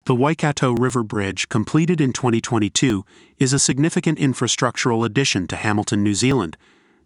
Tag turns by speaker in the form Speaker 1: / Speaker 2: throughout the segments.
Speaker 1: The Waikato River Bridge, completed in 2022, is a significant infrastructural addition to Hamilton, New Zealand,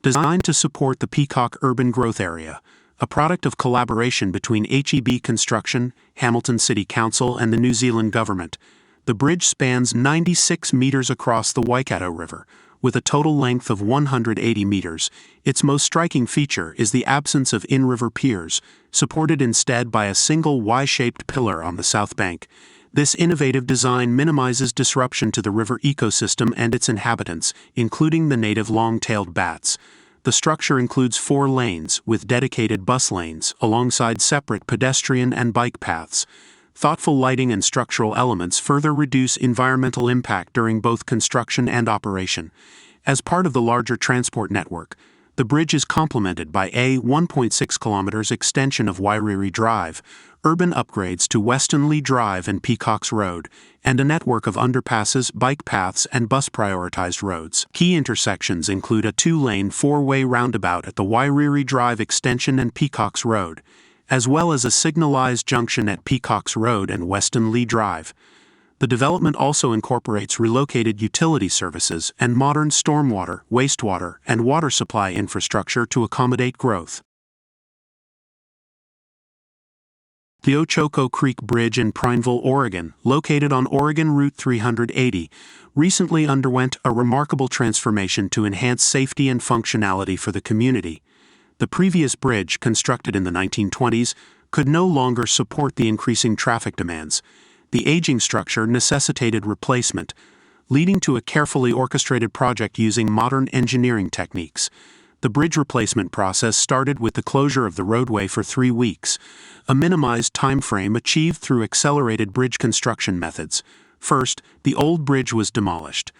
Speaker 1: designed to support the Peacock Urban Growth Area, a product of collaboration between HEB Construction, Hamilton City Council, and the New Zealand Government. The bridge spans 96 meters across the Waikato River, with a total length of 180 meters. Its most striking feature is the absence of in-river piers, supported instead by a single Y-shaped pillar on the south bank. This innovative design minimizes disruption to the river ecosystem and its inhabitants, including the native long-tailed bats. The structure includes 4 lanes, with dedicated bus lanes, alongside separate pedestrian and bike paths. Thoughtful lighting and structural elements further reduce environmental impact during both construction and operation. As part of the larger transport network, the bridge is complemented by a 1.6 kilometers extension of Wairiri Drive, urban upgrades to Westonleigh Drive and Peacocks Road, and a network of underpasses, bike paths, and bus-prioritized roads. Key intersections include a 2-lane 4-way roundabout at the Wairiri Drive extension and Peacocks Road, as well as a signalized junction at Peacocks Road and Westonleigh Drive. The development also incorporates relocated utility services and modern stormwater, wastewater, and water supply infrastructure to accommodate growth. The Ochoco Creek Bridge in Prineville, Oregon, located on Oregon Route 380, recently underwent a remarkable transformation to enhance safety and functionality for the community. The previous bridge, constructed in the 1920s, could no longer support the increasing traffic demands. The aging structure necessitated replacement, leading to a carefully orchestrated project using modern engineering techniques. The bridge replacement process started with the closure of the roadway for 3 weeks, a minimized time frame achieved through accelerated bridge construction methods. First, the old bridge was demolished.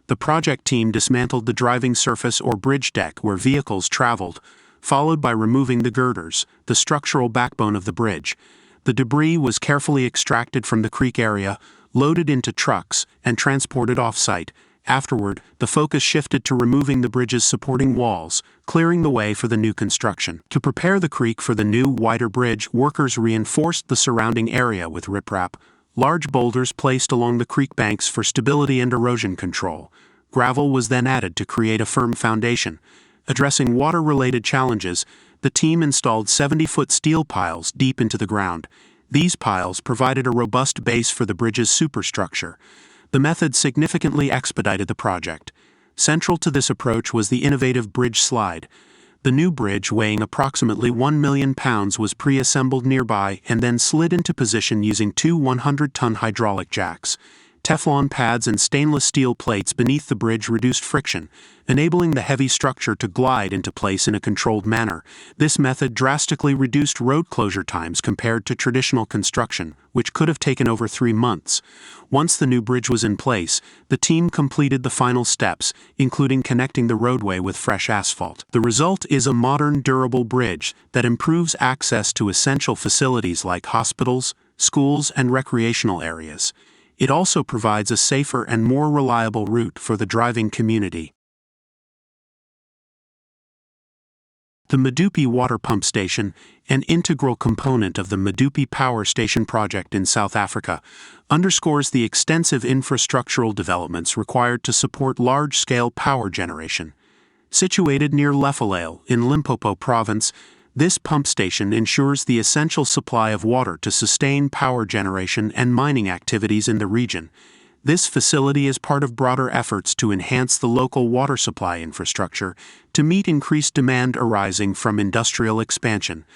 Speaker 1: The project team dismantled the driving surface or bridge deck where vehicles traveled, followed by removing the girders, the structural backbone of the bridge. The debris was carefully extracted from the creek area, loaded into trucks, and transported off-site. Afterward, the focus shifted to removing the bridge's supporting walls, clearing the way for the new construction. To prepare the creek for the new, wider bridge, workers reinforced the surrounding area with riprap, large boulders placed along the creek banks for stability and erosion control. Gravel was then added to create a firm foundation. Addressing water-related challenges, the team installed 70-foot steel piles deep into the ground. These piles provided a robust base for the bridge's superstructure. The method significantly expedited the project. Central to this approach was the innovative bridge slide. The new bridge, weighing approximately 1 million pounds, was pre-assembled nearby and then slid into position using 2 100-ton hydraulic jacks. Teflon pads and stainless steel plates beneath the bridge reduced friction, enabling the heavy structure to glide into place in a controlled manner. This method drastically reduced road closure times compared to traditional construction, which could have taken over 3 months. Once the new bridge was in place, the team completed the final steps, including connecting the roadway with fresh asphalt. The result is a modern, durable bridge that improves access to essential facilities like hospitals, schools, and recreational areas. It also provides a safer and more reliable route for the driving community. The Medupi water pump station, an integral component of the Medupi power station project in South Africa, underscores the extensive infrastructural developments required to support large-scale power generation. Situated near Lefalale in Limpopo Province, this pump station ensures the essential supply of water to sustain power generation and mining activities in the region. This facility is part of broader efforts to enhance the local water supply infrastructure to meet increased demand arising from industrial expansion.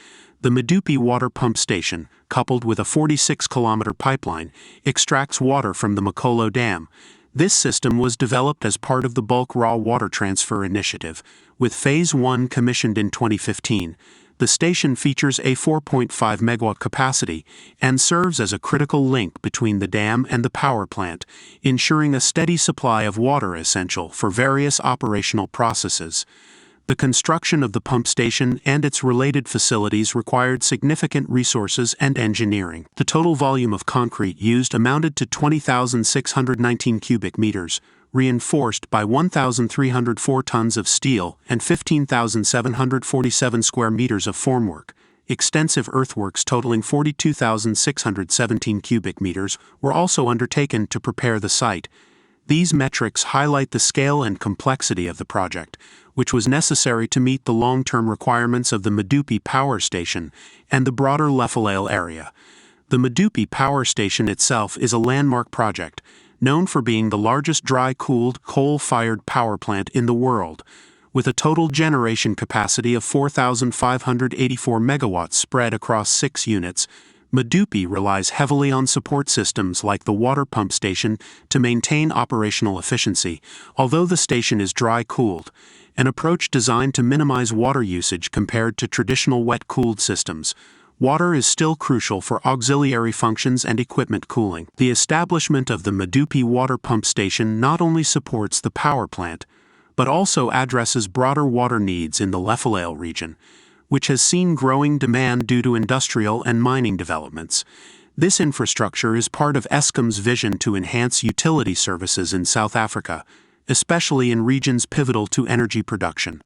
Speaker 1: The Medupi water pump station, coupled with a 46-kilometer pipeline, extracts water from the Makolo Dam. This system was developed as part of the Bulk Raw Water Transfer Initiative, with Phase 1 commissioned in 2015. The station features a 4.5 megawatt capacity and serves as a critical link between the dam and the power plant, ensuring a steady supply of water essential for various operational processes. The construction of the pump station and its related facilities required significant resources and engineering. The total volume of concrete used amounted to 20,619 cubic meters, reinforced by 1,304 tons of steel and 15,747 square meters of formwork. extensive earthworks totaling 42,617 cubic meters were also undertaken to prepare the site. These metrics highlight the scale and complexity of the project, which was necessary to meet the long-term requirements of the Medupi power station and the broader Lefalale area. The Medupi power station itself is a landmark project, known for being the largest dry-cooled, coal-fired power plant in the world, with a total generation capacity of 4,584 megawatts spread across 6 units. Medupi relies heavily on support systems like the water pump station to maintain operational efficiency, although the station is dry-cooled, an approach designed to minimize water usage compared to traditional wet-cooled systems. Water is still crucial for auxiliary functions and equipment cooling. The establishment of the Medupi water pump station not only supports the power plant, but also addresses broader water needs in the Lefalale region, which has seen growing demand due to industrial and mining developments. This infrastructure is part of Eskom's vision to enhance utility services in South Africa, especially in regions pivotal to energy production.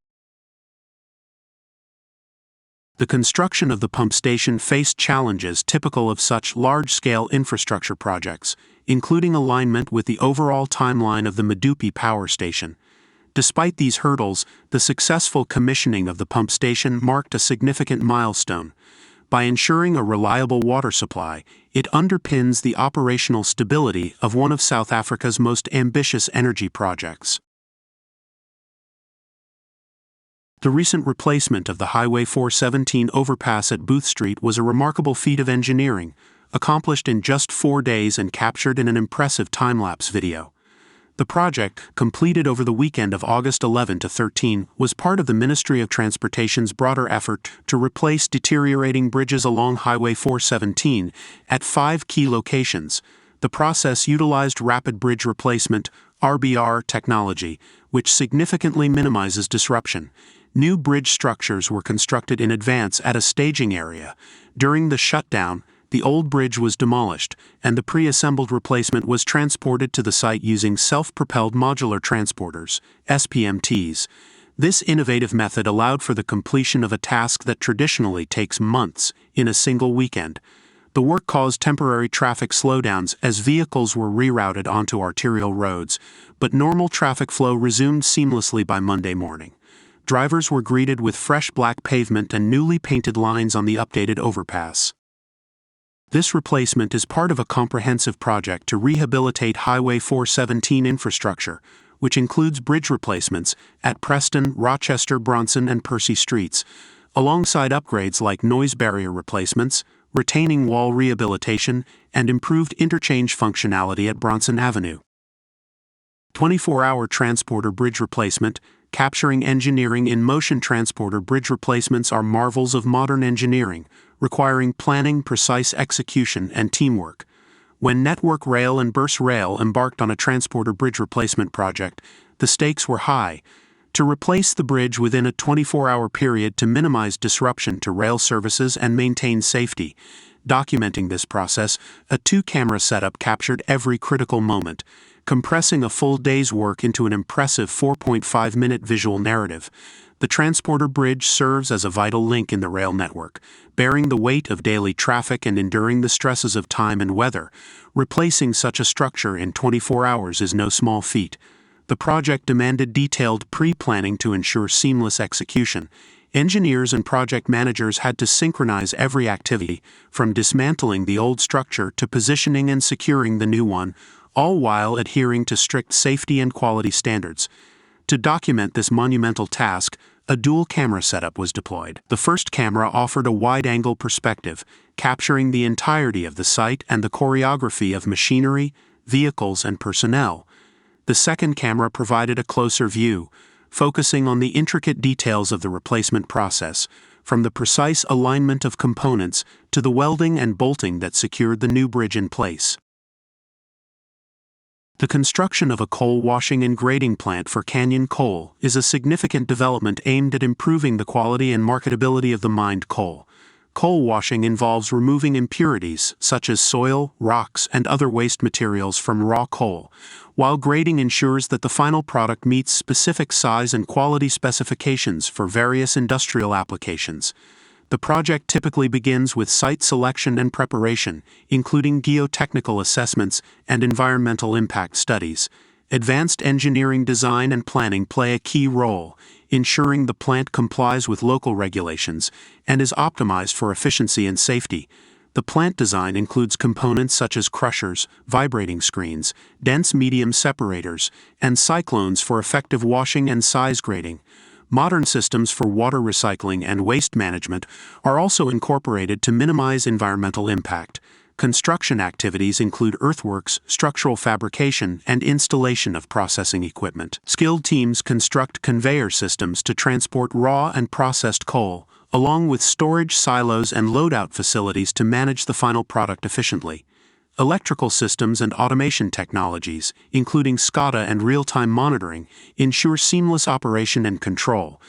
Speaker 1: The construction of the pump station faced challenges typical of such large-scale infrastructure projects, including alignment with the overall timeline of the Medupi power station. Despite these hurdles, the successful commissioning of the pump station marked a significant milestone. By ensuring a reliable water supply, it underpins the operational stability of one of South Africa's most ambitious energy projects. The recent replacement of the Highway 417 overpass at Booth Street was a remarkable feat of engineering, accomplished in just 4 days and captured in an impressive time-lapse video. The project, completed over the weekend of August 11 to 13, was part of the Ministry of Transportation's broader effort to replace deteriorating bridges along Highway 417 at 5 key locations. The process utilized rapid bridge replacement (RBR) technology, which significantly minimizes disruption. New bridge structures were constructed in advance at a staging area. During the shutdown, the old bridge was demolished, and the pre-assembled replacement was transported to the site using self-propelled modular transporters, SPMTs. This innovative method allowed for the completion of a task that traditionally takes months in a single weekend. The work caused temporary traffic slowdowns as vehicles were rerouted onto arterial roads, but normal traffic flow resumed seamlessly by Monday morning. Drivers were greeted with fresh black pavement and newly painted lines on the updated overpass. This replacement is part of a comprehensive project to rehabilitate Highway 417 infrastructure, which includes bridge replacements at Preston, Rochester, Bronson, and Percy streets, alongside upgrades like noise barrier replacements, retaining wall rehabilitation, and improved interchange functionality at Bronson Avenue. 24-hour transporter bridge replacement. Capturing engineering in motion. Transporter bridge replacements are marvels of modern engineering, requiring planning, precise execution, and teamwork. When Network Rail and Burst Rail embarked on a transporter bridge replacement project, the stakes were high. To replace the bridge within a 24-hour period to minimize disruption to rail services and maintain safety. Documenting this process, a 2-camera setup captured every critical moment, compressing a full day's work into an impressive 4.5-minute visual narrative. The transporter bridge serves as a vital link in the rail network, bearing the weight of daily traffic and enduring the stresses of time and weather. Replacing such a structure in 24 hours is no small feat. The project demanded detailed pre-planning to ensure seamless execution. Engineers and project managers had to synchronize every activity, from dismantling the old structure to positioning and securing the new one, all while adhering to strict safety and quality standards. To document this monumental task, a dual-camera setup was deployed. The first camera offered a wide-angle perspective, capturing the entirety of the site and the choreography of machinery, vehicles, and personnel. The second camera provided a closer view, focusing on the intricate details of the replacement process, from the precise alignment of components to the welding and bolting that secured the new bridge in place. The construction of a coal washing and grading plant for Canyon Coal is a significant development aimed at improving the quality and marketability of the mined coal. Coal washing involves removing impurities such as soil, rocks, and other waste materials from raw coal, while grading ensures that the final product meets specific size and quality specifications for various industrial applications. The project typically begins with site selection and preparation, including geotechnical assessments and environmental impact studies. Advanced engineering design and planning play a key role, ensuring the plant complies with local regulations and is optimized for efficiency and safety. The plant design includes components such as crushers, vibrating screens, dense medium separators, and cyclones for effective washing and size grading. Modern systems for water recycling and waste management are also incorporated to minimize environmental impact. Construction activities include earthworks, structural fabrication, and installation of processing equipment. Skilled teams construct conveyor systems to transport raw and processed coal, along with storage silos and loadout facilities to manage the final product efficiently. Electrical systems and automation technologies, including SCADA and real-time monitoring, ensure seamless operation and control.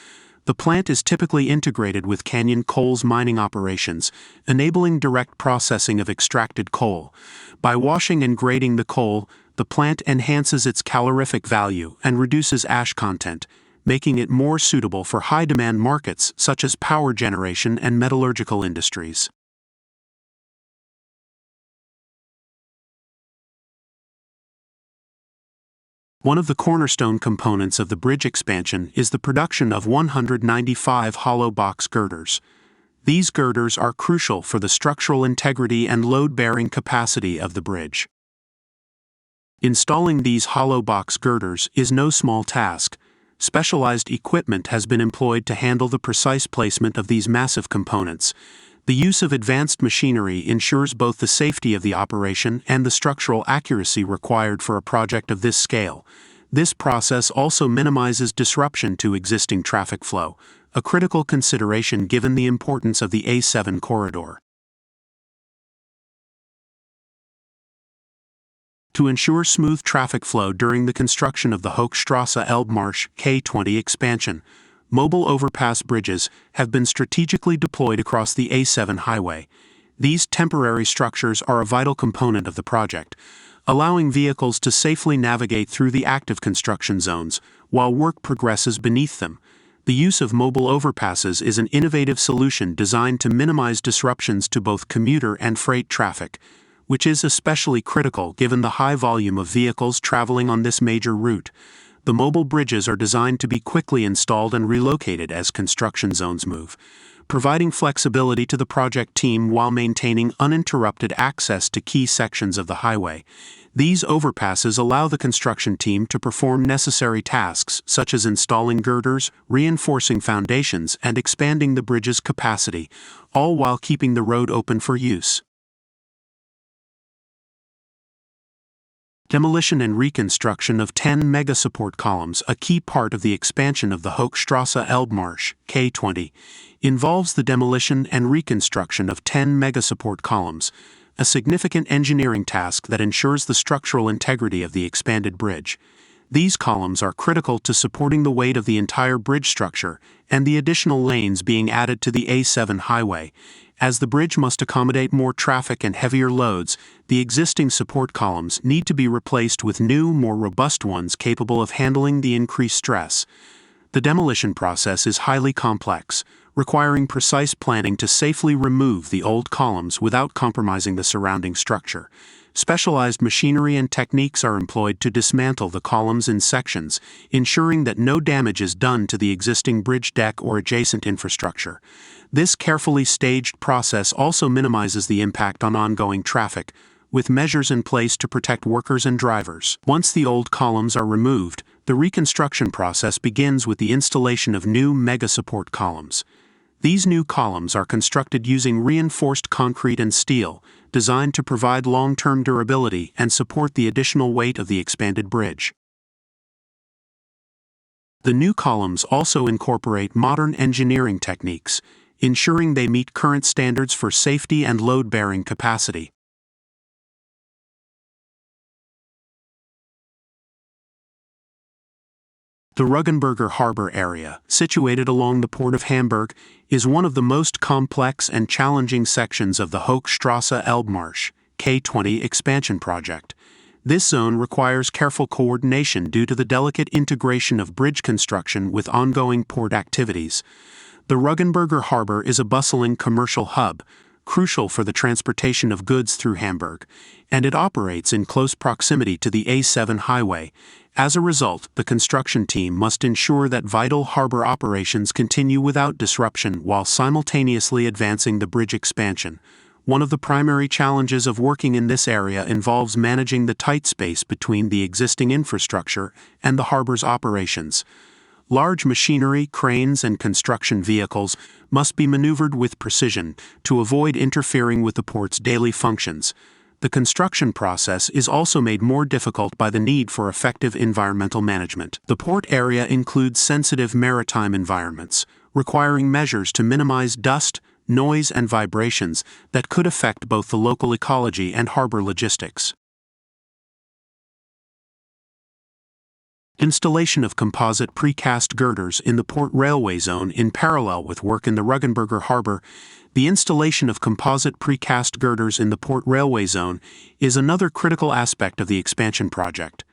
Speaker 1: The plant is typically integrated with Canyon Coal's mining operations, enabling direct processing of extracted coal. By washing and grading the coal, the plant enhances its calorific value and reduces ash content, making it more suitable for high-demand markets such as power generation and metallurgical industries. One of the cornerstone components of the bridge expansion is the production of 195 hollow box girders. These girders are crucial for the structural integrity and load-bearing capacity of the bridge. Installing these hollow box girders is no small task. Specialized equipment has been employed to handle the precise placement of these massive components. The use of advanced machinery ensures both the safety of the operation and the structural accuracy required for a project of this scale. This process also minimizes disruption to existing traffic flow, a critical consideration given the importance of the A7 corridor. To ensure smooth traffic flow during the construction of the Hochstrasse Elbmarsch K20 expansion, mobile overpass bridges have been strategically deployed across the A7 highway. These temporary structures are a vital component of the project, allowing vehicles to safely navigate through the active construction zones while work progresses beneath them. The use of mobile overpasses is an innovative solution designed to minimize disruptions to both commuter and freight traffic, which is especially critical given the high volume of vehicles traveling on this major route. The mobile bridges are designed to be quickly installed and relocated as construction zones move, providing flexibility to the project team while maintaining uninterrupted access to key sections of the highway. These overpasses allow the construction team to perform necessary tasks such as installing girders, reinforcing foundations, and expanding the bridge's capacity, all while keeping the road open for use. Demolition and reconstruction of 10 mega-support columns, a key part of the expansion of the Hochstrasse Elbmarsch K20, involves the demolition and reconstruction of 10 mega-support columns, a significant engineering task that ensures the structural integrity of the expanded bridge. These columns are critical to supporting the weight of the entire bridge structure and the additional lanes being added to the A7 highway. As the bridge must accommodate more traffic and heavier loads, the existing support columns need to be replaced with new, more robust ones capable of handling the increased stress. The demolition process is highly complex, requiring precise planning to safely remove the old columns without compromising the surrounding structure. Specialized machinery and techniques are employed to dismantle the columns in sections, ensuring that no damage is done to the existing bridge deck or adjacent infrastructure. This carefully staged process also minimizes the impact on ongoing traffic, with measures in place to protect workers and drivers. Once the old columns are removed, the reconstruction process begins with the installation of new mega-support columns. These new columns are constructed using reinforced concrete and steel, designed to provide long-term durability and support the additional weight of the expanded bridge. The new columns also incorporate modern engineering techniques, ensuring they meet current standards for safety and load-bearing capacity. The Rugenberger Harbor area, situated along the Port of Hamburg, is one of the most complex and challenging sections of the Hochstrasse Elbmarsch K20 expansion project. This zone requires careful coordination due to the delicate integration of bridge construction with ongoing port activities. The Rugenberger Harbor is a bustling commercial hub, crucial for the transportation of goods through Hamburg, and it operates in close proximity to the A7 highway. As a result, the construction team must ensure that vital harbor operations continue without disruption while simultaneously advancing the bridge expansion. One of the primary challenges of working in this area involves managing the tight space between the existing infrastructure and the harbor's operations. Large machinery, cranes, and construction vehicles must be maneuvered with precision to avoid interfering with the port's daily functions. The construction process is also made more difficult by the need for effective environmental management. The port area includes sensitive maritime environments, requiring measures to minimize dust, noise, and vibrations that could affect both the local ecology and harbor logistics. Installation of composite precast girders in the port railway zone. In parallel with work in the Rugenberger Harbor, the installation of composite precast girders in the port railway zone is another critical aspect of the expansion project.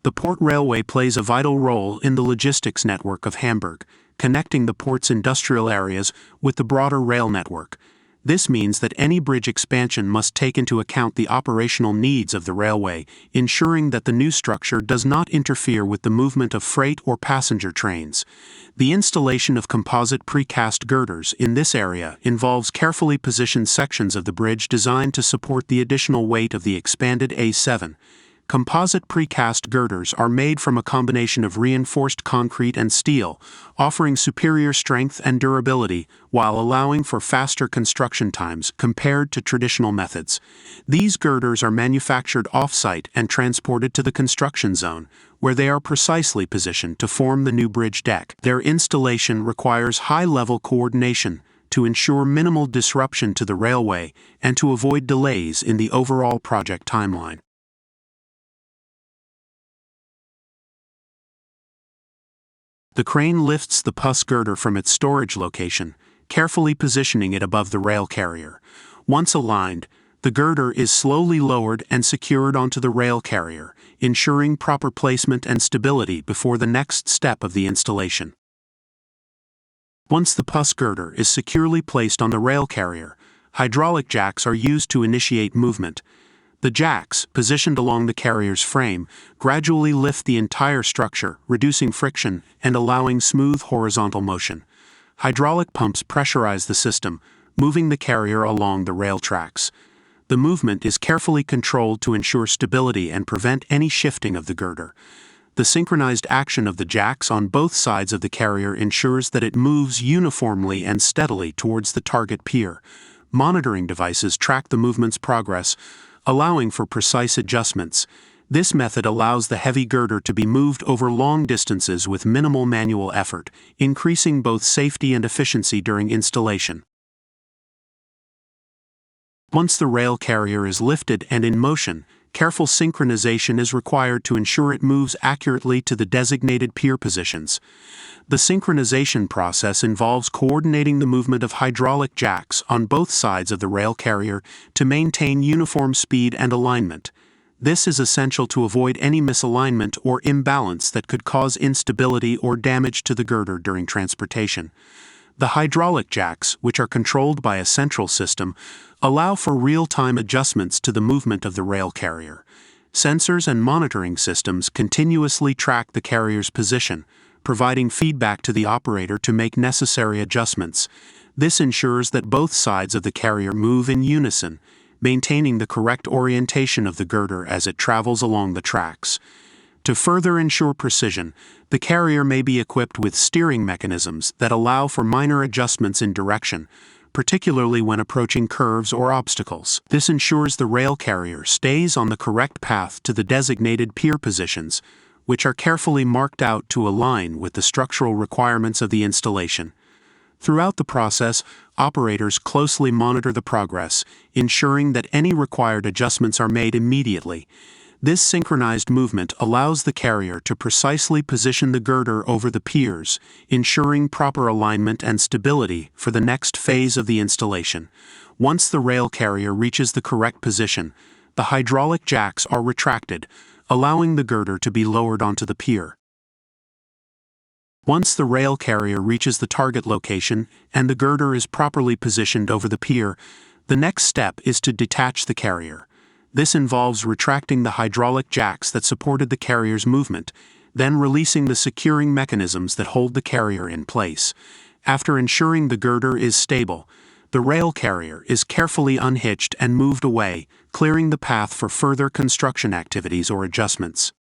Speaker 1: The port railway plays a vital role in the logistics network of Hamburg, connecting the port's industrial areas with the broader rail network. This means that any bridge expansion must take into account the operational needs of the railway, ensuring that the new structure does not interfere with the movement of freight or passenger trains. The installation of composite precast girders in this area involves carefully positioned sections of the bridge designed to support the additional weight of the expanded A7. Composite precast girders are made from a combination of reinforced concrete and steel, offering superior strength and durability while allowing for faster construction times compared to traditional methods. These girders are manufactured off-site and transported to the construction zone, where they are precisely positioned to form the new bridge deck. Their installation requires high-level coordination to ensure minimal disruption to the railway and to avoid delays in the overall project timeline. The crane lifts the pus girder from its storage location, carefully positioning it above the rail carrier. Once aligned, the girder is slowly lowered and secured onto the rail carrier, ensuring proper placement and stability before the next step of the installation. Once the pus girder is securely placed on the rail carrier, hydraulic jacks are used to initiate movement. The jacks, positioned along the carrier's frame, gradually lift the entire structure, reducing friction and allowing smooth horizontal motion. Hydraulic pumps pressurize the system, moving the carrier along the rail tracks. The movement is carefully controlled to ensure stability and prevent any shifting of the girder. The synchronized action of the jacks on both sides of the carrier ensures that it moves uniformly and steadily towards the target pier. Monitoring devices track the movement's progress, allowing for precise adjustments. This method allows the heavy girder to be moved over long distances with minimal manual effort, increasing both safety and efficiency during installation. Once the rail carrier is lifted and in motion, careful synchronization is required to ensure it moves accurately to the designated pier positions. The synchronization process involves coordinating the movement of hydraulic jacks on both sides of the rail carrier to maintain uniform speed and alignment. This is essential to avoid any misalignment or imbalance that could cause instability or damage to the girder during transportation. The hydraulic jacks, which are controlled by a central system, allow for real-time adjustments to the movement of the rail carrier. Sensors and monitoring systems continuously track the carrier's position, providing feedback to the operator to make necessary adjustments. This ensures that both sides of the carrier move in unison, maintaining the correct orientation of the girder as it travels along the tracks. To further ensure precision, the carrier may be equipped with steering mechanisms that allow for minor adjustments in direction, particularly when approaching curves or obstacles. This ensures the rail carrier stays on the correct path to the designated pier positions, which are carefully marked out to align with the structural requirements of the installation. Throughout the process, operators closely monitor the progress, ensuring that any required adjustments are made immediately. This synchronized movement allows the carrier to precisely position the girder over the piers, ensuring proper alignment and stability for the next phase of the installation. Once the rail carrier reaches the correct position, the hydraulic jacks are retracted, allowing the girder to be lowered onto the pier. Once the rail carrier reaches the target location and the girder is properly positioned over the pier, the next step is to detach the carrier. This involves retracting the hydraulic jacks that supported the carrier's movement, then releasing the securing mechanisms that hold the carrier in place. After ensuring the girder is stable, the rail carrier is carefully unhitched and moved away, clearing the path for further construction activities or adjustments.